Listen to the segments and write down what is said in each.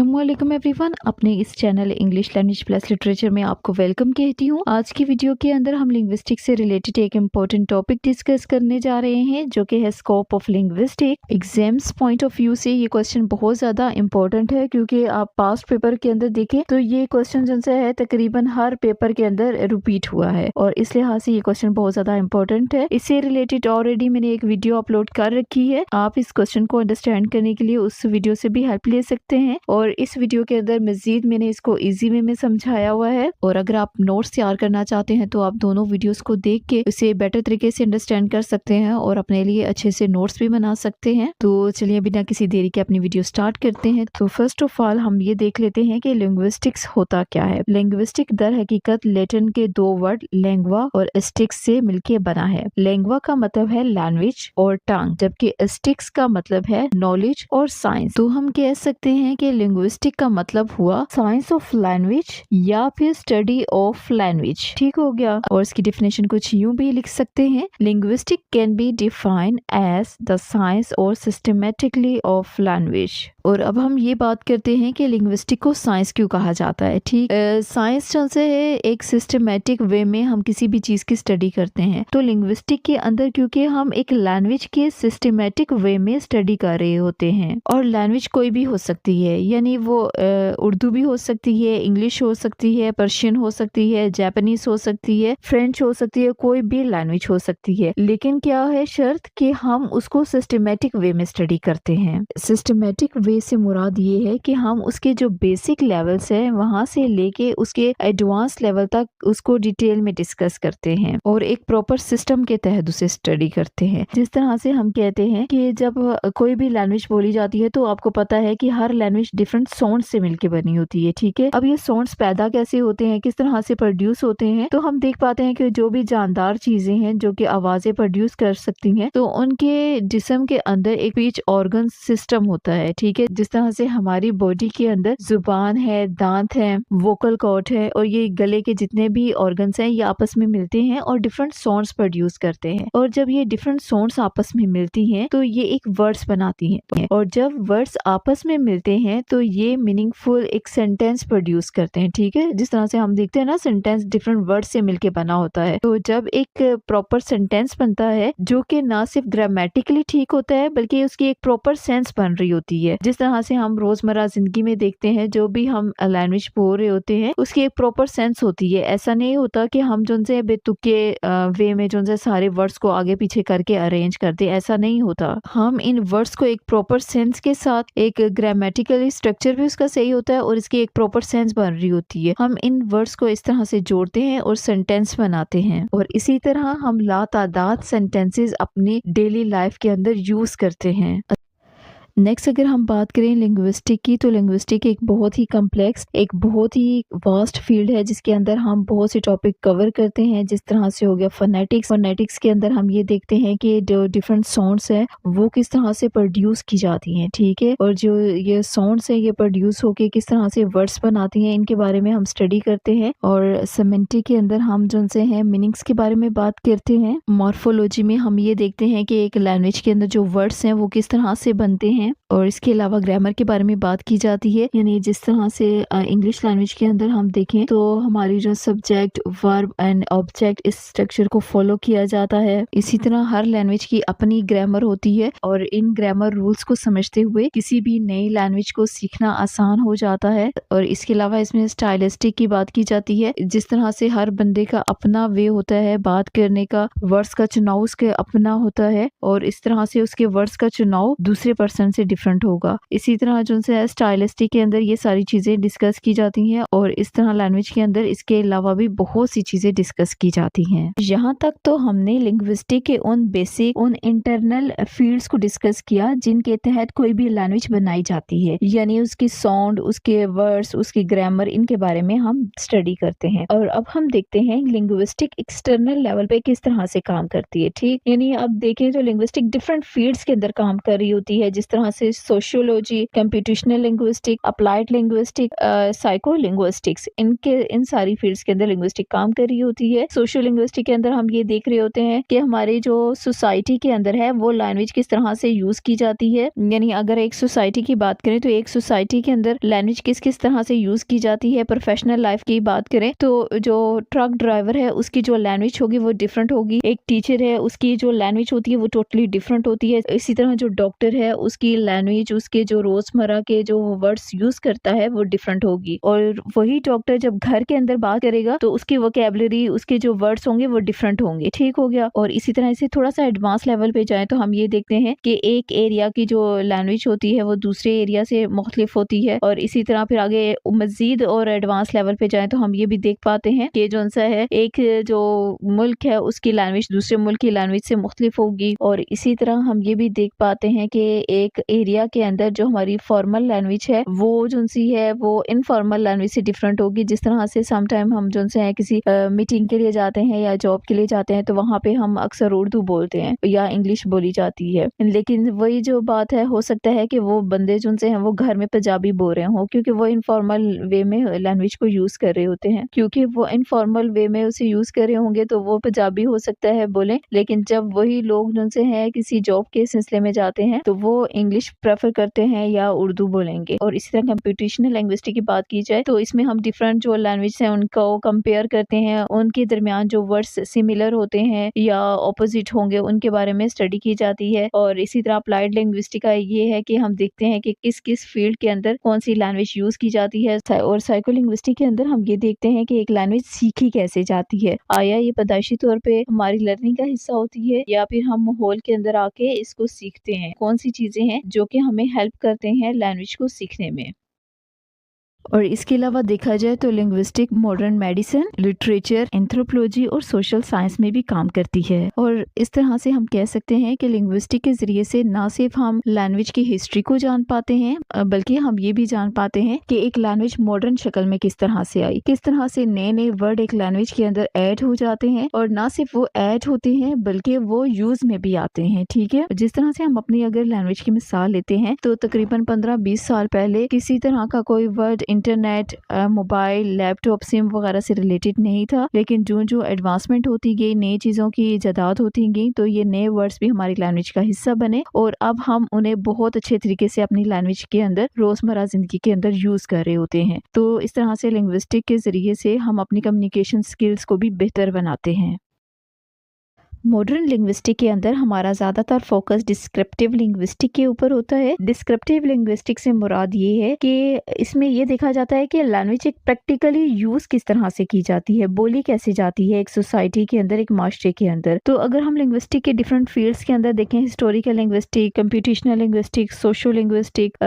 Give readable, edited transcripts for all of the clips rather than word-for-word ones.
अस्सलामुअलैकुम एवरीवन, अपने इस channel English language plus literature में आपको वेलकम कहती हूँ। आज की वीडियो के अंदर हम लिंग्विस्टिक्स से रिलेटेड एक इम्पोर्टेंट टॉपिक डिस्कस करने जा रहे हैं, जो कि है scope of linguistic. Exams point of view से ये क्वेश्चन बहुत ज्यादा इम्पोर्टेंट है, क्योंकि आप पास्ट पेपर के अंदर देखें तो ये क्वेश्चन जिनसे है तकरीबन हर पेपर के अंदर रिपीट हुआ है, और इस लिहाज से ये क्वेश्चन बहुत ज्यादा इम्पोर्टेंट है। इससे रिलेटेड ऑलरेडी मैंने एक वीडियो अपलोड कर रखी है, आप इस क्वेश्चन को अंडरस्टैंड करने के लिए उस वीडियो से भी हेल्प ले सकते हैं। और इस वीडियो के अंदर मजीद मैंने इसको इजी वे में समझाया हुआ है, और अगर आप नोट्स तैयार करना चाहते हैं तो आप दोनों वीडियोस को देख के इसे बेटर तरीके से अंडरस्टैंड कर सकते हैं और अपने लिए अच्छे से नोट्स भी बना सकते हैं। तो चलिए बिना किसी देरी के अपनी वीडियो स्टार्ट करते हैं। तो फर्स्ट ऑफ ऑल हम ये देख लेते हैं कि लिंग्विस्टिक्स होता क्या है। लिंग्विस्टिक दर हकीकत लैटिन के दो वर्ड लैंग्वा और स्टिक्स से मिलके बना है। लैंग्वा का मतलब है लैंग्वेज और टंग, जबकि स्टिक्स का मतलब है नॉलेज और साइंस। तो हम कह सकते हैं कि लिंग्विस्टिक का मतलब हुआ साइंस ऑफ लैंग्वेज या फिर स्टडी ऑफ लैंग्वेज। ठीक हो गया। और इसकी डेफिनेशन कुछ यूं भी लिख सकते हैं, linguistic can be defined as the science और सिस्टमेटिकली ऑफ लैंग्वेज। और अब हम ये बात करते हैं कि लिंग्विस्टिक को साइंस क्यों कहा जाता है। ठीक, साइंस से है एक सिस्टमेटिक वे में हम किसी भी चीज की स्टडी करते हैं। तो लिंग्विस्टिक के अंदर क्योंकि हम एक लैंग्वेज के सिस्टमेटिक वे में स्टडी कर रहे होते हैं, और लैंग्वेज कोई भी हो सकती है, यानी वो उर्दू भी हो सकती है, इंग्लिश हो सकती है, पर्शियन हो सकती है, जापानीज हो सकती है, फ्रेंच हो सकती है, कोई भी लैंग्वेज हो सकती है। लेकिन क्या है शर्त कि हम उसको सिस्टमेटिक वे में स्टडी करते हैं। सिस्टमेटिक वे से मुराद ये है कि हम उसके जो बेसिक लेवल्स है वहां से लेके उसके एडवांस लेवल तक उसको डिटेल में डिस्कस करते हैं, और एक प्रॉपर सिस्टम के तहत उसे स्टडी करते हैं। जिस तरह से हम कहते हैं कि जब कोई भी लैंग्वेज बोली जाती है तो आपको पता है कि हर लैंग्वेज डिफरेंट साउंड से मिलके बनी होती है। ठीक है, अब ये साउंड्स पैदा कैसे होते हैं, किस तरह से प्रोड्यूस होते हैं, तो हम देख पाते हैं कि जो भी जानदार चीजें हैं जो कि आवाजें प्रोड्यूस कर सकती हैं, तो उनके जिस्म के अंदर एक स्पीच ऑर्गन सिस्टम होता है। ठीक है, जिस तरह से हमारी बॉडी के अंदर जुबान है, दांत है, वोकल कॉर्ड है, और ये गले के जितने भी ऑर्गन्स हैं ये आपस में मिलते हैं और डिफरेंट साउंड्स प्रोड्यूस करते हैं। और जब ये डिफरेंट साउंड्स आपस में मिलती हैं तो ये एक वर्ड्स बनाती हैं, और जब वर्ड्स आपस में मिलते हैं तो ये मीनिंगफुल एक सेंटेंस प्रोड्यूस करते हैं। ठीक है, जिस तरह से हम देखते हैं ना, सेंटेंस डिफरेंट वर्ड से मिलके बना होता है। तो जब एक प्रॉपर सेंटेंस बनता है जो कि ना सिर्फ ग्रामेटिकली ठीक होता है बल्कि उसकी एक प्रॉपर सेंस बन रही होती है, जिस तरह से हम रोजमर्रा जिंदगी में देखते हैं जो भी हम लैंग्वेज बोल रहे होते हैं उसकी एक प्रॉपर सेंस होती है। ऐसा नहीं होता कि हम जो से बेतुके वे में जो सारे वर्ड्स को आगे पीछे करके अरेंज करते, ऐसा नहीं होता। हम इन वर्ड्स को एक प्रॉपर सेंस के साथ, एक ग्रामेटिकली स्ट्रक्चर भी उसका सही होता है और इसकी एक प्रॉपर सेंस बन रही होती है, हम इन वर्ड्स को इस तरह से जोड़ते हैं और सेंटेंस बनाते हैं। और इसी तरह हम लातादाद सेंटेंसेस अपनी डेली लाइफ के अंदर यूज करते हैं। नेक्स्ट अगर हम बात करें लिंग्विस्टिक की, तो लिंग्विस्टिक एक बहुत ही कम्प्लेक्स, एक बहुत ही वास्ट फील्ड है जिसके अंदर हम बहुत से टॉपिक कवर करते हैं। जिस तरह से हो गया फोनेटिक्स। फोनेटिक्स के अंदर हम ये देखते हैं कि जो डिफरेंट साउंड्स है वो किस तरह से प्रोड्यूस की जाती हैं। ठीक है, और जो ये साउंड्स है ये प्रोड्यूस होके किस तरह से वर्ड्स बनाती हैं, इनके बारे में हम स्टडी करते हैं। और सेमेंटिक के अंदर हम जो से हैं मीनिंग्स के बारे में बात करते हैं। मॉर्फोलॉजी में हम ये देखते हैं कि एक लैंग्वेज के अंदर जो वर्ड्स हैं वो किस तरह से बनते हैं, और इसके अलावा ग्रामर के बारे में बात की जाती है। यानी जिस तरह से इंग्लिश लैंग्वेज के अंदर हम देखें तो हमारी जो सब्जेक्ट, वर्ब एंड ऑब्जेक्ट, इस स्ट्रक्चर को फॉलो किया जाता है। इसी तरह हर लैंग्वेज की अपनी ग्रामर होती है, और इन ग्रामर रूल्स को समझते हुए किसी भी नई लैंग्वेज को सीखना आसान हो जाता है। और इसके अलावा इसमें स्टाइलिस्टिक की बात की जाती है, जिस तरह से हर बंदे का अपना वे होता है बात करने का, वर्ड्स का चुनाव उसके अपना होता है, और इस तरह से उसके वर्ड्स का चुनाव दूसरे पर्सन से डिफरेंट होगा। इसी तरह जो है स्टाइलिस्टिक के अंदर ये सारी चीजें डिस्कस की जाती हैं, और इस तरह लैंग्वेज के अंदर इसके अलावा भी बहुत सी चीजें डिस्कस की जाती हैं। यहाँ तक तो हमने लिंग्विस्टिक के उन बेसिक, उन इंटरनल फील्ड्स को डिस्कस किया जिनके तहत कोई भी लैंग्वेज बनाई जाती है, यानी उसकी साउंड, उसके वर्ड्स, उसकी ग्रामर, इनके बारे में हम स्टडी करते हैं। और अब हम देखते हैं लिंग्विस्टिक एक्सटर्नल लेवल पे किस तरह से काम करती है। ठीक, यानी अब देखें तो लिंग्विस्टिक डिफरेंट फील्ड्स के अंदर काम कर रही होती है। जिस तरह तरह से sociology, computational linguistic, applied linguistic, psycho linguistics, इन सारी फील्ड्स के अंदर लिंग्विस्टिक काम कर रही होती है। सोशल लिंग्विस्टिक के अंदर हम ये देख रहे होते हैं कि हमारे जो सोसाइटी के अंदर है वो लैंग्वेज किस तरह से यूज की जाती है। यानी अगर एक सोसाइटी की बात करें तो एक सोसाइटी के अंदर लैंग्वेज किस किस तरह से यूज की जाती है। प्रोफेशनल लाइफ की बात करें तो जो ट्रक ड्राइवर है उसकी जो लैंग्वेज होगी वो डिफरेंट होगी। एक टीचर है उसकी जो लैंग्वेज होती है वो टोटली डिफरेंट होती है। इसी तरह जो डॉक्टर है उसकी लैंग्वेज, उसके जो रोजमर्रा के जो वर्ड्स यूज करता है वो डिफरेंट होगी। और वही डॉक्टर जब घर के अंदर बात करेगा तो उसकी वोकैबुलरी, उसके जो वर्ड्स होंगे वो डिफरेंट होंगे। ठीक हो गया। और इसी तरह से थोड़ा सा एडवांस लेवल पे जाए तो हम ये देखते हैं कि एक एरिया की जो लैंग्वेज होती है वो दूसरे एरिया से मुख्तलिफ होती है। और इसी तरह फिर आगे मजीद और एडवांस लेवल पे जाए तो हम ये भी देख पाते हैं कि जो सा है एक जो मुल्क है उसकी लैंग्वेज दूसरे मुल्क की लैंग्वेज से मुख्तलिफ होगी। और इसी तरह हम ये भी देख पाते हैं कि एक एरिया के अंदर जो हमारी फॉर्मल लैंग्वेज है वो जो सी है वो इनफॉर्मल लैंग्वेज से डिफरेंट होगी। जिस तरह से समटाइम हम जो है किसी मीटिंग के लिए जाते हैं या जॉब के लिए जाते हैं तो वहाँ पे हम अक्सर उर्दू बोलते हैं या इंग्लिश बोली जाती है। लेकिन वही जो बात है, हो सकता है कि वो बंदे जो हैं वो घर में पंजाबी बोल रहे हो क्योंकि वो इनफॉर्मल वे में लैंग्वेज को यूज कर रहे होते हैं। क्योंकि वो इनफॉर्मल वे में उसे यूज कर रहे होंगे तो वो पंजाबी हो सकता है बोले, लेकिन जब वही लोग जो से हैं किसी जॉब के सिलसिले में जाते हैं तो वो इंग्लिश प्रेफर करते हैं या उर्दू बोलेंगे। और इसी तरह कंप्यूटेशनल लिंग्विस्टिक्स की बात की जाए तो इसमें हम डिफरेंट जो लैंग्वेज है उनको कंपेयर करते हैं, उनके दरमियान जो वर्ड्स सिमिलर होते हैं या ऑपोजिट होंगे उनके बारे में स्टडी की जाती है। और इसी तरह अप्लाइड लिंग्विस्टिक का ये है कि हम देखते हैं कि किस किस फील्ड के अंदर कौन सी लैंग्वेज यूज की जाती है। और साइको लिंग्विस्टिक के अंदर हम ये देखते हैं कि एक लैंग्वेज सीखी कैसे जाती है। आया ये पैदाइशी तौर पे हमारी लर्निंग का हिस्सा होती है या फिर हम माहौल के अंदर आके इसको सीखते हैं। कौन सी चीजें हैं जो कि हमें हेल्प करते हैं लैंग्वेज को सीखने में। और इसके अलावा देखा जाए तो linguistic modern medicine, literature, anthropology और सोशल साइंस में भी काम करती है। और इस तरह से हम कह सकते हैं कि लिंग्विस्टिक के जरिए से ना सिर्फ हम लैंग्वेज की हिस्ट्री को जान पाते हैं बल्कि हम ये भी जान पाते हैं कि एक लैंग्वेज मॉडर्न शक्ल में किस तरह से आई, किस तरह से नए नए वर्ड एक लैंग्वेज के अंदर ऐड हो जाते हैं। और ना सिर्फ वो ऐड होते हैं बल्कि वो यूज में भी आते हैं। ठीक है। जिस तरह से हम अपनी अगर लैंग्वेज की मिसाल लेते हैं तो तकरीबन 15-20 साल पहले किसी तरह का कोई word internet, mobile, laptop, SIM वगैरह से रिलेटेड नहीं था। लेकिन जो जो एडवांसमेंट होती गई, नई चीज़ों की इजादात होती गई तो ये नए वर्ड्स भी हमारी लैंग्वेज का हिस्सा बने और अब हम उन्हें बहुत अच्छे तरीके से अपनी लैंग्वेज के अंदर रोज़मर्रा ज़िंदगी के अंदर यूज़ कर रहे होते हैं। तो इस तरह से लिंग्विस्टिक के ज़रिए से हम अपनी कम्युनिकेशन स्किल्स को भी बेहतर बनाते हैं। मॉडर्न लिंग्विस्टिक के अंदर हमारा ज़्यादातर फोकस डिस्क्रिप्टिव लिंग्विस्टिक के ऊपर होता है। डिस्क्रिप्टिव लिंग्विस्टिक से मुराद ये है कि इसमें ये देखा जाता है कि लैंग्वेज एक प्रैक्टिकली यूज़ किस तरह से की जाती है, बोली कैसे जाती है एक सोसाइटी के अंदर, एक माशरे के अंदर। तो अगर हम लिंग्विस्टिक के डिफरेंट फील्ड्स के अंदर देखें, historical linguistic, computational linguistic, socio linguistic,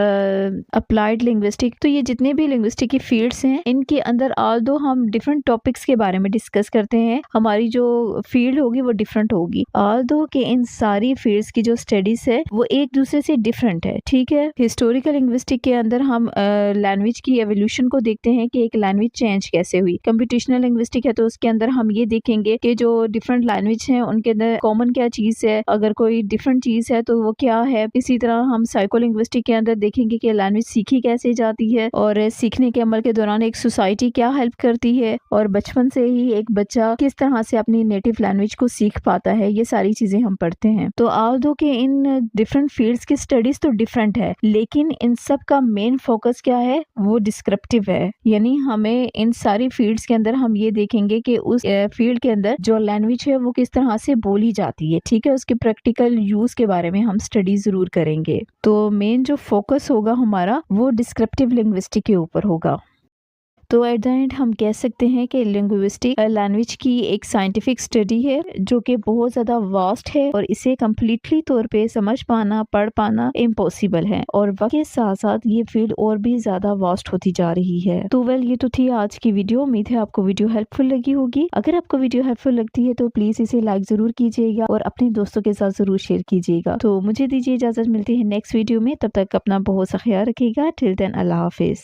applied linguistic, तो ये जितने भी लिंग्विस्टिक की फील्ड्स हैं इनके अंदर ऑल्दो हम डिफरेंट टॉपिक्स के बारे में डिस्कस करते हैं, हमारी जो फील्ड होगी वो डिफरेंट होगी। ऑल्दो कि इन सारी फील्ड्स की जो स्टडीज है वो एक दूसरे से डिफरेंट है। ठीक है। हिस्टोरिकल लिंग्विस्टिक के अंदर हम लैंग्वेज की एवोल्यूशन को देखते हैं कि एक लैंग्वेज चेंज कैसे हुई। कंप्यूटेशनल लिंग्विस्टिक है तो उसके अंदर हम ये देखेंगे कि जो डिफरेंट लैंग्वेज है उनके अंदर कॉमन क्या चीज है, अगर कोई डिफरेंट चीज है तो वो क्या है। इसी तरह हम साइको लिंग्विस्टिक के अंदर देखेंगे कि लैंग्वेज सीखी कैसे जाती है और सीखने के अमल के दौरान एक सोसाइटी क्या हेल्प करती है और बचपन से ही एक बच्चा किस तरह से अपनी नेटिव लैंग्वेज को सीख पाता है। ये सारी चीजें हम पढ़ते हैं। तो ऑल्दो के इन डिफरेंट फील्ड्स की स्टडीज तो डिफरेंट है लेकिन इन सब का मेन फोकस क्या है, वो डिस्क्रिप्टिव है। यानी हमें इन सारी फील्ड्स के अंदर हम ये देखेंगे कि उस फील्ड के अंदर जो लैंग्वेज है वो किस तरह से बोली जाती है। ठीक है। उसके प्रैक्टिकल यूज के बारे में हम स्टडी जरूर करेंगे। तो मेन जो फोकस होगा हमारा वो डिस्क्रिप्टिव लिंग्विस्टिक के ऊपर होगा। तो एट द एंड हम कह सकते हैं कि लिंग्विस्टिक लैंग्वेज की एक साइंटिफिक स्टडी है जो कि बहुत ज़्यादा वास्ट है और इसे कम्प्लीटली तौर पे समझ पाना, पढ़ पाना इम्पॉसिबल है और वक्त के साथ साथ ये फील्ड और भी ज़्यादा वास्ट होती जा रही है। तो ये तो थी आज की वीडियो। उम्मीद है आपको वीडियो हेल्पफुल लगी होगी। अगर आपको वीडियो हेल्पफुल लगती है तो प्लीज़ इसे लाइक ज़रूर कीजिएगा और अपने दोस्तों के साथ ज़रूर शेयर कीजिएगा। तो मुझे दीजिए इजाज़त, मिलती है नेक्स्ट वीडियो में। तब तक अपना बहुत सा ख्याल रखिएगा। टिल देन अल्लाह हाफिज़।